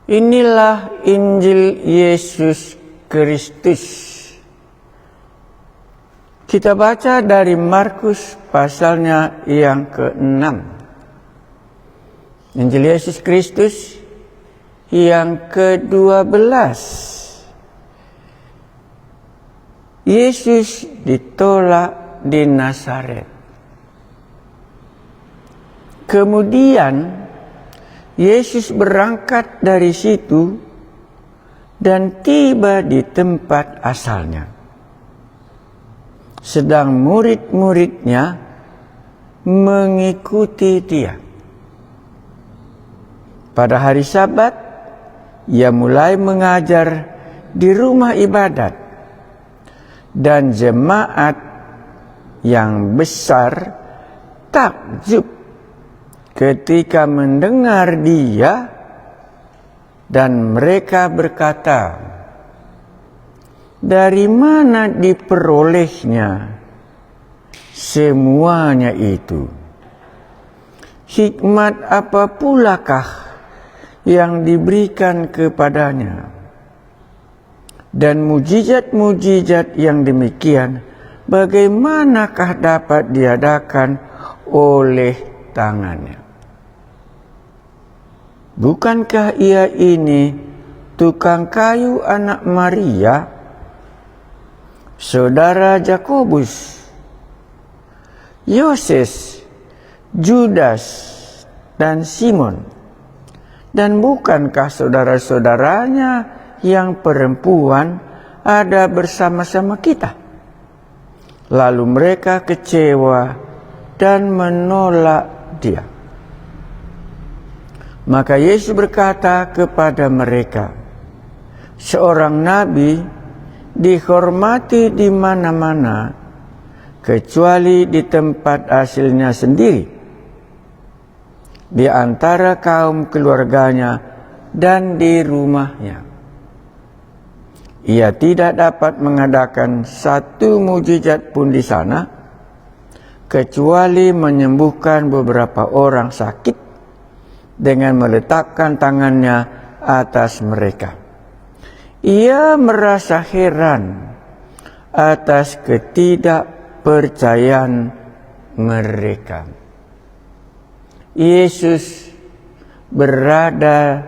Inilah Injil Yesus Kristus. Kita baca dari Markus pasalnya yang ke-6. Injil Yesus Kristus yang ke-12. Yesus ditolak di Nazaret. Kemudian Yesus berangkat dari situ dan tiba di tempat asalnya. Sedang murid-muridnya mengikuti dia. Pada hari Sabat, ia mulai mengajar di rumah ibadat, dan jemaat yang besar takjub ketika mendengar dia, dan mereka berkata, "Dari mana diperolehnya semuanya itu? Hikmat apa pulakah yang diberikan kepadanya? Dan mujizat-mujizat yang demikian, bagaimanakah dapat diadakan oleh tangannya? Bukankah ia ini tukang kayu anak Maria, saudara Yakobus, Yoses, Judas, dan Simon? Dan bukankah saudara-saudaranya yang perempuan ada bersama-sama kita?" Lalu mereka kecewa dan menolak dia. Maka Yesus berkata kepada mereka, "Seorang nabi dihormati di mana-mana, kecuali di tempat asalnya sendiri, di antara kaum keluarganya dan di rumahnya. Ia tidak dapat mengadakan satu mujizat pun di sana, kecuali menyembuhkan beberapa orang sakit dengan meletakkan tangannya atas mereka." Ia merasa heran atas ketidakpercayaan mereka. Yesus berada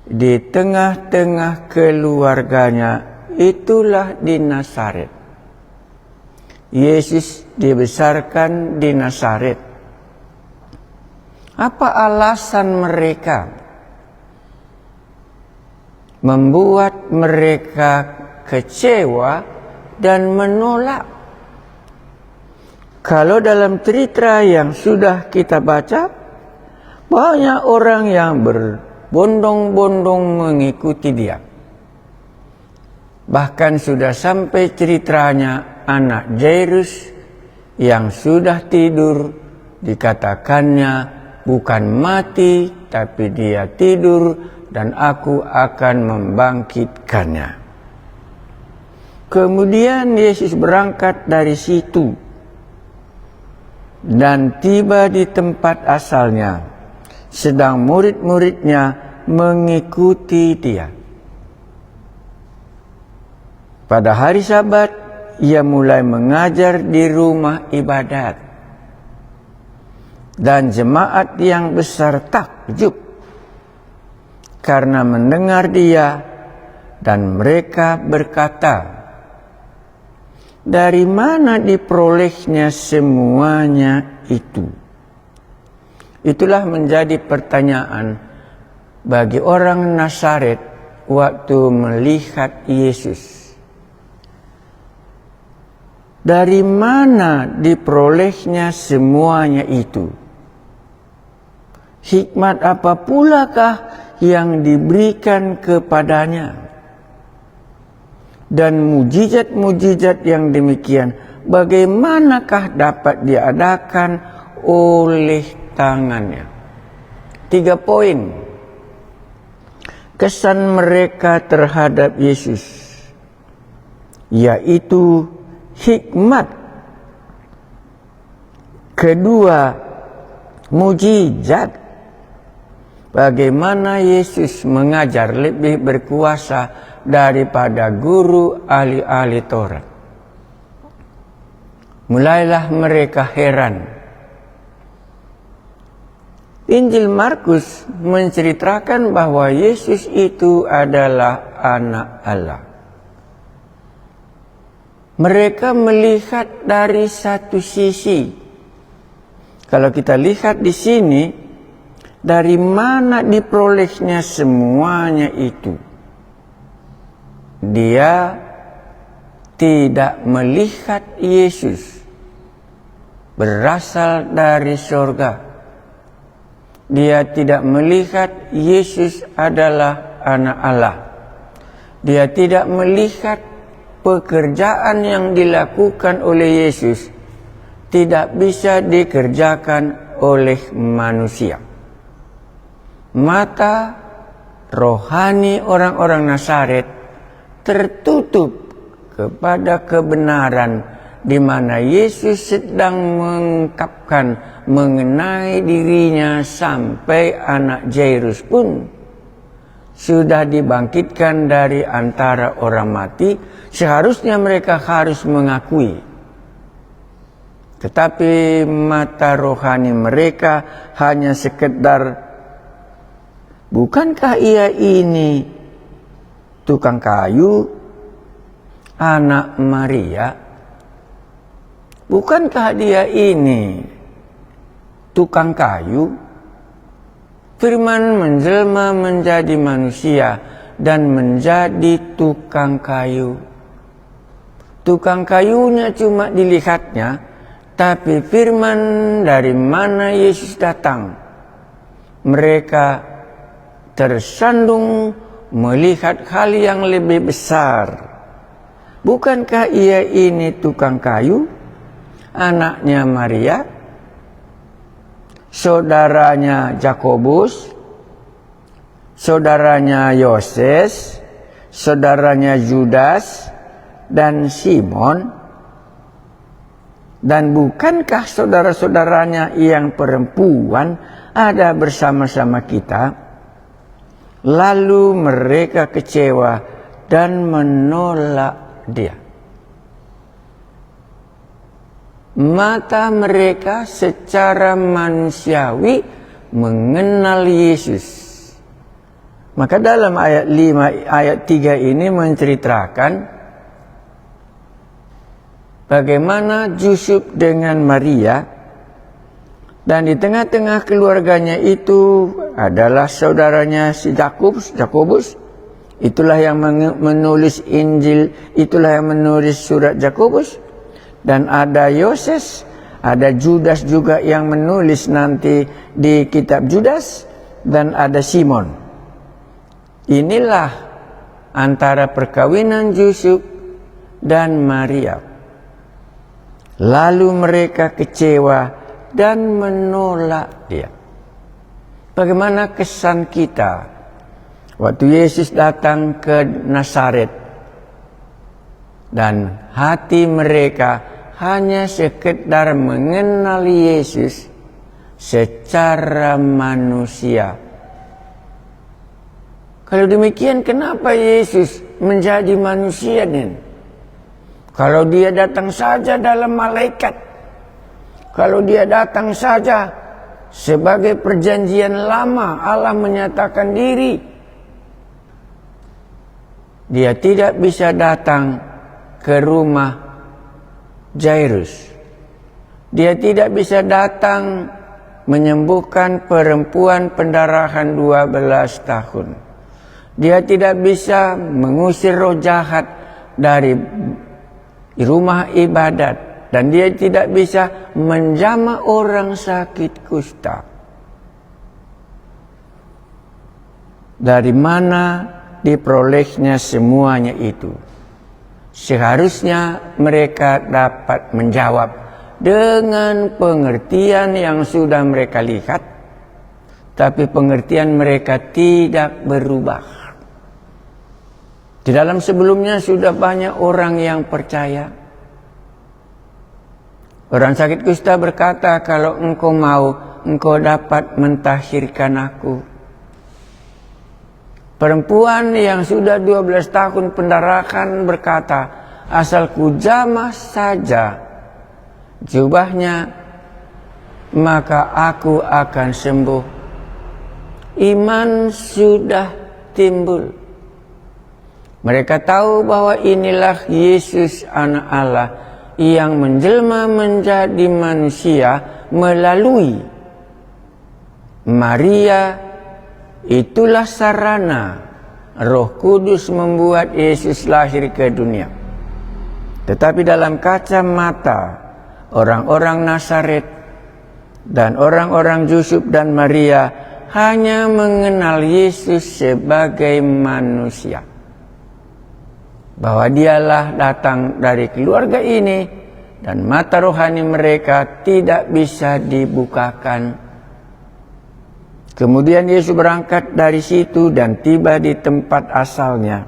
di tengah-tengah keluarganya, itulah di Nazaret. Yesus dibesarkan di Nazaret. Apa alasan mereka membuat mereka kecewa dan menolak? Kalau dalam cerita yang sudah kita baca, banyak orang yang berbondong-bondong mengikuti dia. Bahkan sudah sampai ceritanya anak Jairus yang sudah tidur, dikatakannya bukan mati, tapi dia tidur, dan aku akan membangkitkannya. Kemudian Yesus berangkat dari situ dan tiba di tempat asalnya, sedang murid-muridnya mengikuti dia. Pada hari Sabat, ia mulai mengajar di rumah ibadat, dan jemaat yang besar takjub karena mendengar dia, dan mereka berkata, "Dari mana diperolehnya semuanya itu?" Itulah menjadi pertanyaan bagi orang Nazaret waktu melihat Yesus. Dari mana diperolehnya semuanya itu? Hikmat apa pulakah yang diberikan kepadanya? Dan mujizat-mujizat yang demikian, bagaimanakah dapat diadakan oleh tangannya? 3 poin kesan mereka terhadap Yesus, yaitu hikmat, kedua mujizat, bagaimana Yesus mengajar lebih berkuasa daripada guru ahli-ahli Taurat. Mulailah mereka heran. Injil Markus menceritakan bahwa Yesus itu adalah anak Allah. Mereka melihat dari satu sisi. Kalau kita lihat di sini, dari mana diperolehnya semuanya itu? Dia tidak melihat Yesus berasal dari surga. Dia tidak melihat Yesus adalah anak Allah. Dia tidak melihat pekerjaan yang dilakukan oleh Yesus tidak bisa dikerjakan oleh manusia. Mata rohani orang-orang Nazaret tertutup kepada kebenaran di mana Yesus sedang mengungkapkan mengenai dirinya sampai anak Jairus pun sudah dibangkitkan dari antara orang mati. Seharusnya mereka harus mengakui. Tetapi mata rohani mereka hanya sekedar, bukankah ia ini tukang kayu, anak Maria? Bukankah dia ini tukang kayu? Firman menjelma menjadi manusia dan menjadi tukang kayu. Tukang kayunya cuma dilihatnya, tapi firman dari mana Yesus datang, mereka tersandung melihat hal yang lebih besar. Bukankah ia ini tukang kayu, anaknya Maria, saudaranya Yakobus, saudaranya Yoses, saudaranya Judas dan Simon? Dan bukankah saudara-saudaranya yang perempuan ada bersama-sama kita? Lalu mereka kecewa dan menolak dia. Mata mereka secara manusiawi mengenal Yesus. Maka dalam ayat 5, ayat 3 ini menceritakan bagaimana Yusuf dengan Maria, dan di tengah-tengah keluarganya itu adalah saudaranya si Yakobus. Itulah yang menulis Injil, itulah yang menulis surat Yakobus. Dan ada Yoses, ada Judas juga yang menulis nanti di kitab Judas, dan ada Simon. Inilah antara perkawinan Yusuf dan Maria. Lalu mereka kecewa dan menolak dia. Bagaimana kesan kita waktu Yesus datang ke Nazaret dan hati mereka hanya sekedar mengenal Yesus secara manusia? Kalau demikian, kenapa Yesus menjadi manusia nih? Kalau dia datang saja dalam malaikat, kalau dia datang saja sebagai perjanjian lama, Allah menyatakan diri, dia tidak bisa datang ke rumah Jairus. Dia tidak bisa datang menyembuhkan perempuan pendarahan 12 tahun. Dia tidak bisa mengusir roh jahat dari rumah ibadat. Dan dia tidak bisa menjamah orang sakit kusta. Dari mana diperolehnya semuanya itu? Seharusnya mereka dapat menjawab dengan pengertian yang sudah mereka lihat, tapi pengertian mereka tidak berubah. Di dalam sebelumnya sudah banyak orang yang percaya. Orang sakit kusta berkata, kalau engkau mau, engkau dapat mentahirkan aku. Perempuan yang sudah 12 tahun pendarahan berkata, asal ku jamah saja jubahnya, maka aku akan sembuh. Iman sudah timbul. Mereka tahu bahwa inilah Yesus anak Allah yang menjelma menjadi manusia melalui Maria. Itulah sarana Roh Kudus membuat Yesus lahir ke dunia. Tetapi dalam kacamata orang-orang Nazaret dan orang-orang Yusuf dan Maria hanya mengenal Yesus sebagai manusia, bahwa dialah datang dari keluarga ini, dan mata rohani mereka tidak bisa dibukakan. Kemudian Yesus berangkat dari situ dan tiba di tempat asalnya,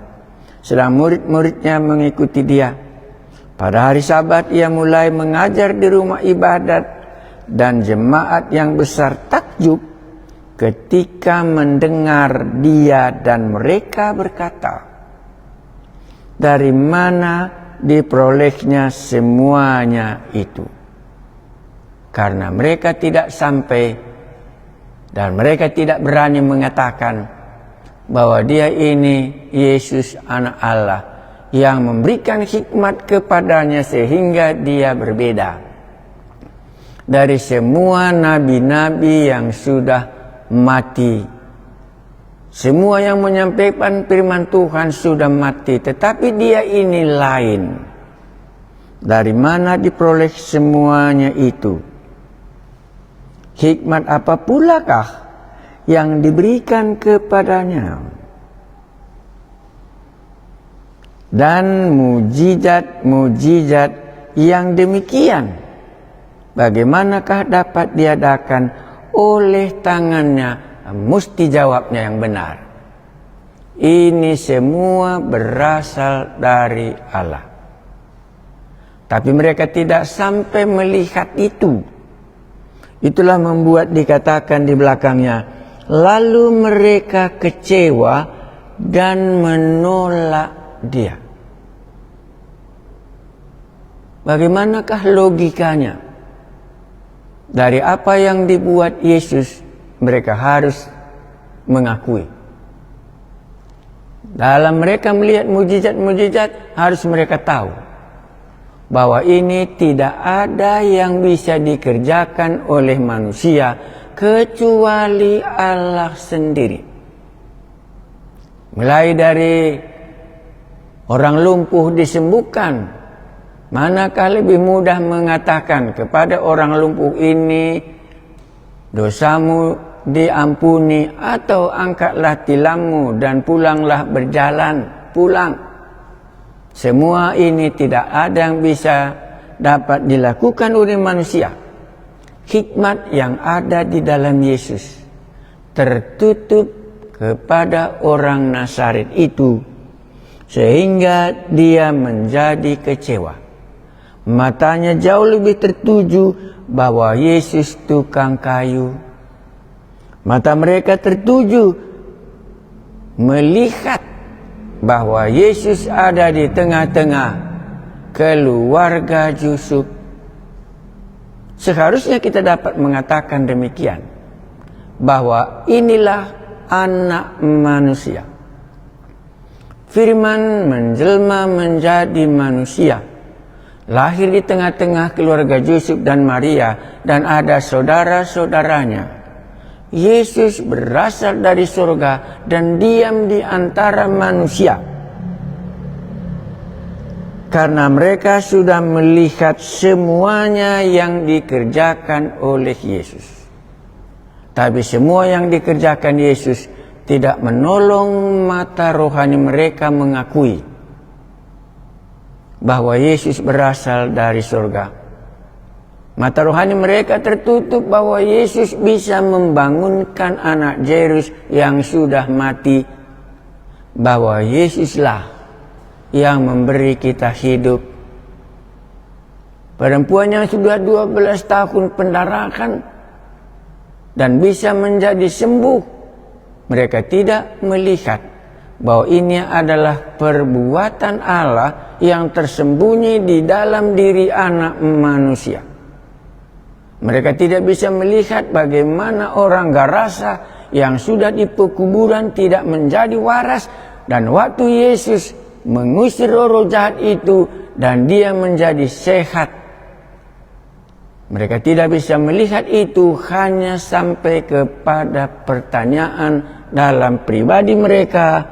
sedang murid-muridnya mengikuti dia. Pada hari Sabat ia mulai mengajar di rumah ibadat, dan jemaat yang besar takjub ketika mendengar dia, dan mereka berkata, dari mana diperolehnya semuanya itu? Karena mereka tidak sampai dan mereka tidak berani mengatakan bahwa dia ini Yesus anak Allah yang memberikan hikmat kepadanya sehingga dia berbeda dari semua nabi-nabi yang sudah mati. Semua yang menyampaikan firman Tuhan sudah mati, tetapi dia ini lain. Dari mana diperoleh semuanya itu? Hikmat apa pulakah yang diberikan kepadanya? Dan mujizat-mujizat yang demikian, bagaimanakah dapat diadakan oleh tangannya? Mesti jawabnya yang benar. Ini semua berasal dari Allah. Tapi mereka tidak sampai melihat itu. Itulah membuat dikatakan di belakangnya, lalu mereka kecewa dan menolak dia. Bagaimanakah logikanya? Dari apa yang dibuat Yesus, mereka harus mengakui. Dalam mereka melihat mujizat-mujizat, harus mereka tahu bahwa ini tidak ada yang bisa dikerjakan oleh manusia kecuali Allah sendiri. Mulai dari orang lumpuh disembuhkan, manakah lebih mudah mengatakan kepada orang lumpuh ini, dosamu diampuni, atau angkatlah tilammu dan pulanglah berjalan, pulang. Semua ini tidak ada yang bisa dapat dilakukan oleh manusia. Hikmat yang ada di dalam Yesus tertutup kepada orang Nazaret itu, sehingga dia menjadi kecewa. Matanya jauh lebih tertuju bahwa Yesus tukang kayu. Mata mereka tertuju melihat bahwa Yesus ada di tengah-tengah keluarga Yusuf. Seharusnya kita dapat mengatakan demikian, bahwa inilah anak manusia. Firman menjelma menjadi manusia, lahir di tengah-tengah keluarga Yusuf dan Maria, dan ada saudara-saudaranya. Yesus berasal dari surga dan diam di antara manusia, karena mereka sudah melihat semuanya yang dikerjakan oleh Yesus. Tapi semua yang dikerjakan Yesus tidak menolong mata rohani mereka mengakui bahwa Yesus berasal dari surga. Mata rohani mereka tertutup bahwa Yesus bisa membangunkan anak Jairus yang sudah mati, bahwa Yesuslah yang memberi kita hidup. Perempuan yang sudah 12 tahun pendarahan dan bisa menjadi sembuh, mereka tidak melihat bahwa ini adalah perbuatan Allah yang tersembunyi di dalam diri anak manusia. Mereka tidak bisa melihat bagaimana orang Gerasa yang sudah di pekuburan tidak menjadi waras, dan waktu Yesus mengusir roh jahat itu dan dia menjadi sehat. Mereka tidak bisa melihat itu hanya sampai kepada pertanyaan dalam pribadi mereka,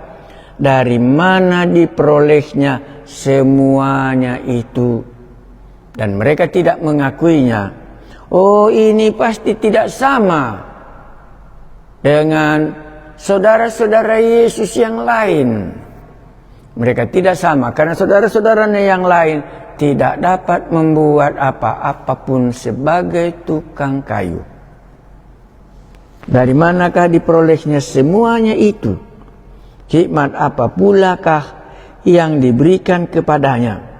dari mana diperolehnya semuanya itu. Dan mereka tidak mengakuinya. Oh, ini pasti tidak sama dengan saudara-saudara Yesus yang lain. Mereka tidak sama karena saudara-saudaranya yang lain tidak dapat membuat apa-apapun sebagai tukang kayu. Dari manakah diperolehnya semuanya itu? Hikmat apa pulakah yang diberikan kepadanya?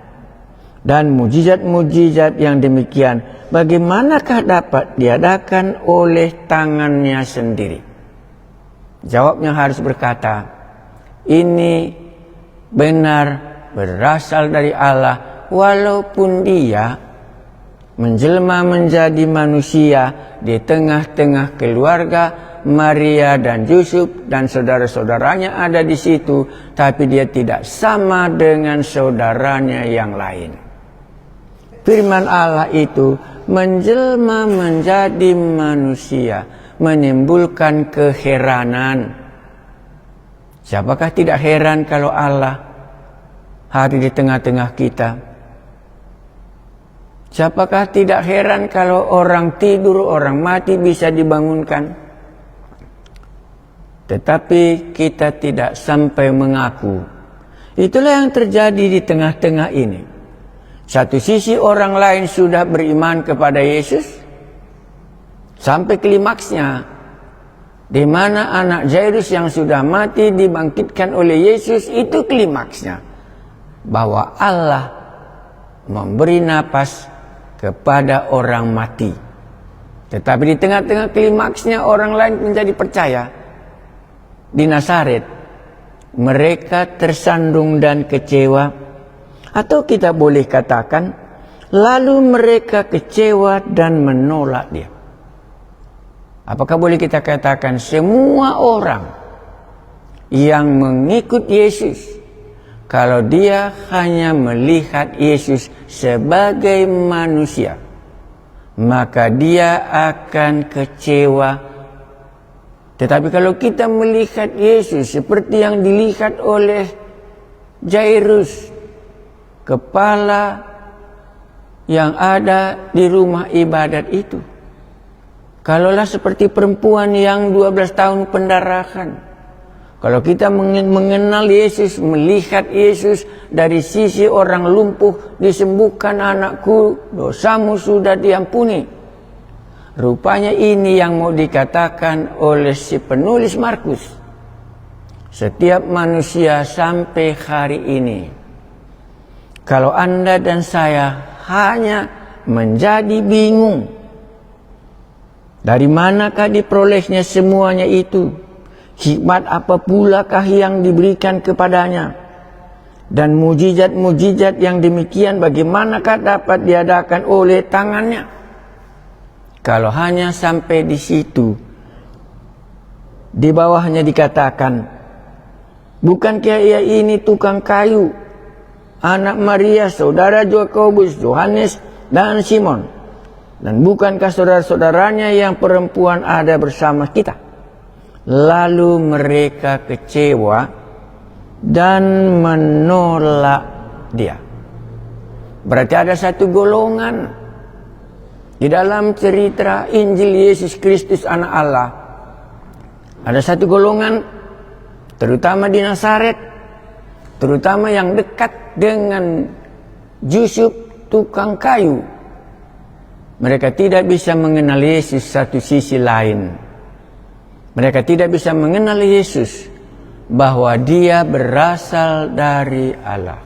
Dan mujizat-mujizat yang demikian, bagaimanakah dapat diadakan oleh tangannya sendiri? Jawabnya harus berkata, ini benar berasal dari Allah, walaupun dia menjelma menjadi manusia di tengah-tengah keluarga Maria dan Yusuf dan saudara-saudaranya ada di situ, tapi dia tidak sama dengan saudaranya yang lain. Firman Allah itu menjelma menjadi manusia, menimbulkan keheranan. Siapakah tidak heran kalau Allah hadir di tengah-tengah kita? Siapakah tidak heran kalau orang tidur, orang mati bisa dibangunkan? Tetapi kita tidak sampai mengaku. Itulah yang terjadi di tengah-tengah ini. Satu sisi orang lain sudah beriman kepada Yesus sampai klimaksnya, di mana anak Jairus yang sudah mati dibangkitkan oleh Yesus. Itu klimaksnya, bahwa Allah memberi napas kepada orang mati. Tetapi di tengah-tengah klimaksnya orang lain menjadi percaya. Di Nazaret mereka tersandung dan kecewa, atau kita boleh katakan lalu mereka kecewa dan menolak dia. Apakah boleh kita katakan semua orang yang mengikut Yesus, kalau dia hanya melihat Yesus sebagai manusia, maka dia akan kecewa? Tetapi kalau kita melihat Yesus seperti yang dilihat oleh Jairus, kepala yang ada di rumah ibadat itu, kalaulah seperti perempuan yang 12 tahun pendarahan, kalau kita mengenal Yesus, melihat Yesus dari sisi orang lumpuh, disembuhkan anakku, dosamu sudah diampuni. Rupanya ini yang mau dikatakan oleh si penulis Markus. Setiap manusia sampai hari ini, kalau Anda dan saya hanya menjadi bingung, dari manakah diperolehnya semuanya itu? Hikmat apa pulakah yang diberikan kepadanya? Dan mujizat-mujizat yang demikian bagaimanakah dapat diadakan oleh tangannya? Kalau hanya sampai di situ, di bawahnya dikatakan, bukankah ia ini tukang kayu, anak Maria, saudara Yakobus, Yohanes, dan Simon? Dan bukankah saudara-saudaranya yang perempuan ada bersama kita? Lalu mereka kecewa dan menolak dia. Berarti ada satu golongan di dalam cerita Injil Yesus Kristus anak Allah. Ada satu golongan, terutama di Nazaret, terutama yang dekat dengan Yusuf tukang kayu. Mereka tidak bisa mengenal Yesus satu sisi lain. Mereka tidak bisa mengenal Yesus bahwa dia berasal dari Allah.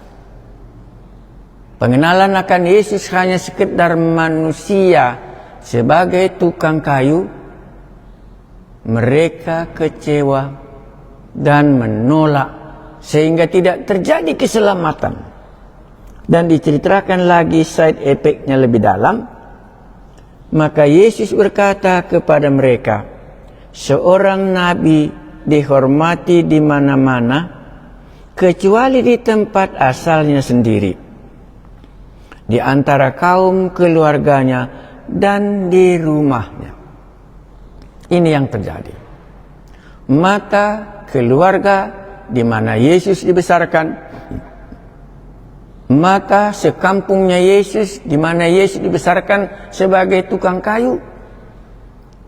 Pengenalan akan Yesus hanya sekedar manusia sebagai tukang kayu. Mereka kecewa dan menolak sehingga tidak terjadi keselamatan. Dan diceritakan lagi side effect-nya lebih dalam. Maka Yesus berkata kepada mereka, seorang nabi dihormati di mana-mana, kecuali di tempat asalnya sendiri, di antara kaum keluarganya dan di rumahnya. Ini yang terjadi. Mata keluarga di mana Yesus dibesarkan, mata sekampungnya Yesus di mana Yesus dibesarkan sebagai tukang kayu.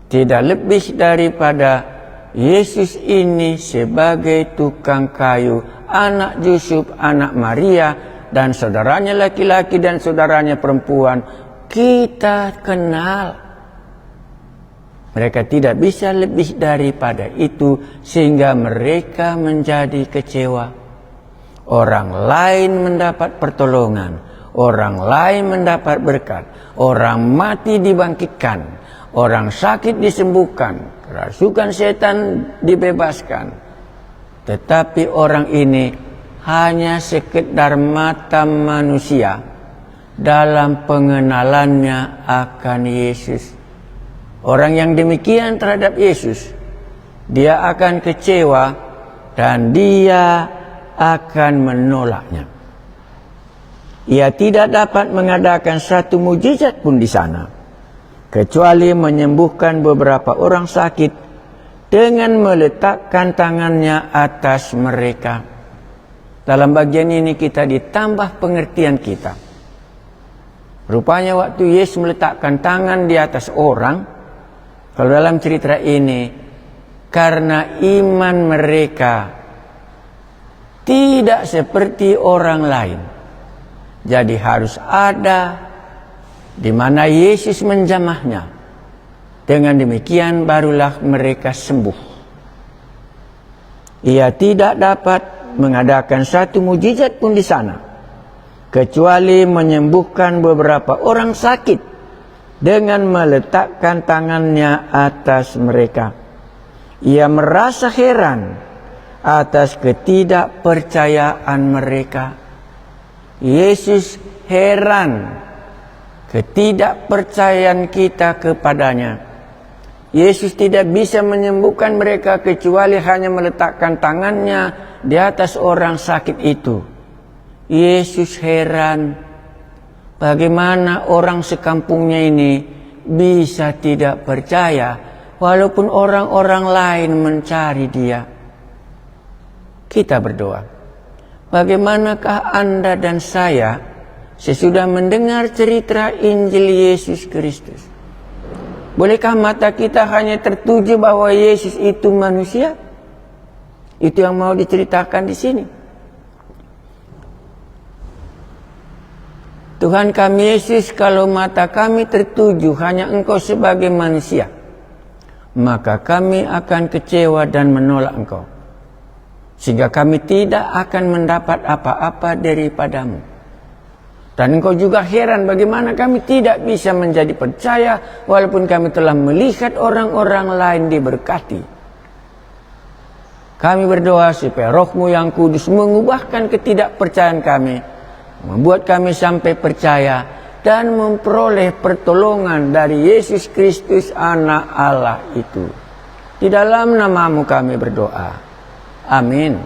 Tidak lebih daripada Yesus ini sebagai tukang kayu, anak Yusuf, anak Maria, dan saudaranya laki-laki dan saudaranya perempuan kita kenal. Mereka tidak bisa lebih daripada itu, sehingga mereka menjadi kecewa. Orang lain mendapat pertolongan, orang lain mendapat berkat, orang mati dibangkitkan, orang sakit disembuhkan, kerasukan setan dibebaskan. Tetapi orang ini hanya sekedar mata manusia dalam pengenalannya akan Yesus. Orang yang demikian terhadap Yesus, dia akan kecewa dan dia akan menolaknya. Ia tidak dapat mengadakan satu mujizat pun di sana, kecuali menyembuhkan beberapa orang sakit dengan meletakkan tangannya atas mereka. Dalam bagian ini kita ditambah pengertian kita. Rupanya waktu Yesus meletakkan tangan di atas orang, kalau dalam cerita ini, karena iman mereka tidak seperti orang lain, jadi harus ada di mana Yesus menjamahnya. Dengan demikian barulah mereka sembuh. Ia tidak dapat mengadakan satu mujizat pun di sana, kecuali menyembuhkan beberapa orang sakit dengan meletakkan tangannya atas mereka. Ia merasa heran atas ketidakpercayaan mereka. Yesus heran ketidakpercayaan kita kepadanya. Yesus tidak bisa menyembuhkan mereka kecuali hanya meletakkan tangannya di atas orang sakit itu. Yesus heran bagaimana orang sekampungnya ini bisa tidak percaya walaupun orang-orang lain mencari dia. Kita berdoa, bagaimanakah Anda dan saya sesudah mendengar cerita Injil Yesus Kristus? Bolehkah mata kita hanya tertuju bahwa Yesus itu manusia? Itu yang mau diceritakan di sini. Tuhan kami Yesus, kalau mata kami tertuju hanya Engkau sebagai manusia, maka kami akan kecewa dan menolak Engkau, sehingga kami tidak akan mendapat apa-apa daripadamu. Dan Engkau juga heran bagaimana kami tidak bisa menjadi percaya walaupun kami telah melihat orang-orang lain diberkati. Kami berdoa supaya Roh-Mu yang kudus mengubahkan ketidakpercayaan kami, membuat kami sampai percaya dan memperoleh pertolongan dari Yesus Kristus anak Allah itu. Di dalam nama-Mu kami berdoa. Amin.